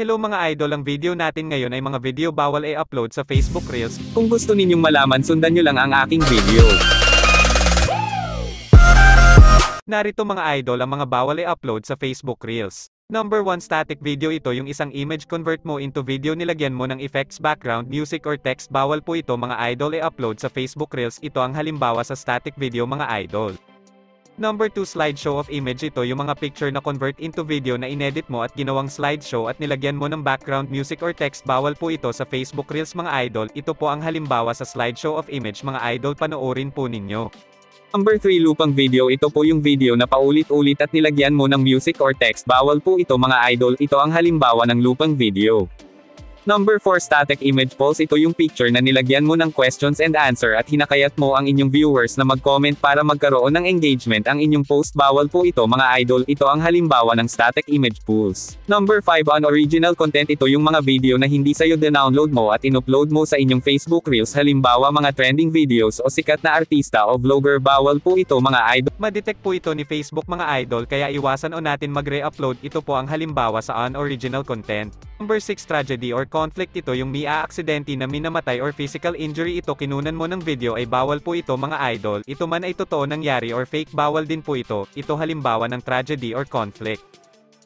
Hello mga idol, ang video natin ngayon ay mga video bawal i-upload sa Facebook Reels. Kung gusto ninyong malaman, sundan nyo lang ang aking video. Narito mga idol ang mga bawal i-upload sa Facebook Reels. Number 1, static video. Ito yung isang image convert mo into video, nilagyan mo ng effects, background, music or text. Bawal po ito mga idol i-upload sa Facebook Reels. Ito ang halimbawa sa static video mga idol. Number 2, slideshow of image. Ito yung mga picture na convert into video na inedit mo at ginawang slideshow at nilagyan mo ng background, music or text. Bawal po ito sa Facebook Reels mga idol. Ito po ang halimbawa sa slideshow of image mga idol, panoorin po ninyo. Number 3, looping video. Ito po yung video na paulit-ulit at nilagyan mo ng music or text. Bawal po ito mga idol. Ito ang halimbawa ng looping video. Number 4, static image polls. Ito yung picture na nilagyan mo ng questions and answer at hinakayat mo ang inyong viewers na mag-comment para magkaroon ng engagement ang inyong post. Bawal po ito mga idol. Ito ang halimbawa ng static image polls. Number 5, unoriginal content. Ito yung mga video na hindi sa'yo download mo at in-upload mo sa inyong Facebook Reels. Halimbawa mga trending videos o sikat na artista o vlogger. Bawal po ito mga idol. Ma-detect po ito ni Facebook mga idol, kaya iwasan o natin mag-re-upload. Ito po ang halimbawa sa unoriginal content. Number 6, tragedy or conflict. Ito yung may aksidente na minamatay or physical injury. Ito kinunan mo ng video ay bawal po ito mga idol. Ito man ay totoo nangyari or fake, bawal din po ito. Ito halimbawa ng tragedy or conflict.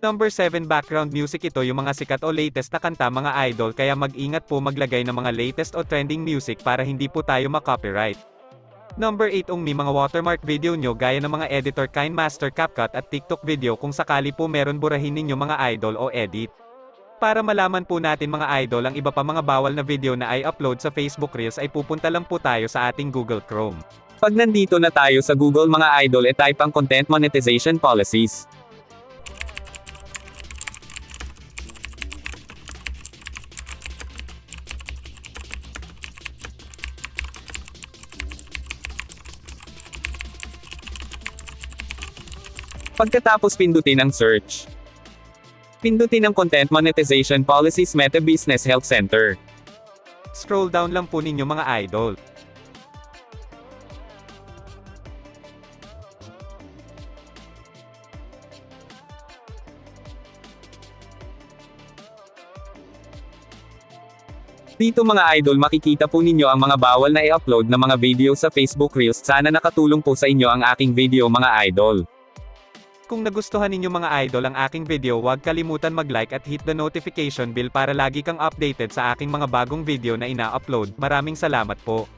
Number 7, background music. Ito yung mga sikat o latest na kanta mga idol, kaya mag-ingat po maglagay ng mga latest o trending music para hindi po tayo ma-copyright. Number 8, may mga watermark video nyo gaya ng mga editor KineMaster, CapCut at TikTok video. Kung sakali po meron, burahin ninyo mga idol o edit. Para malaman po natin mga idol ang iba pa mga bawal na video na i-upload sa Facebook Reels, ay pupunta lang po tayo sa ating Google Chrome. Pag nandito na tayo sa Google mga idol, type ang content monetization policies. Pagkatapos pindutin ang search. Pindutin ang Content Monetization Policies Meta Business Health Center. Scroll down lang po ninyo mga idol. Dito mga idol makikita po ninyo ang mga bawal na i-upload na mga video sa Facebook Reels. Sana nakatulong po sa inyo ang aking video mga idol. Kung nagustuhan ninyo mga idol ang aking video, huwag kalimutan mag-like at hit the notification bell para lagi kang updated sa aking mga bagong video na ina-upload. Maraming salamat po.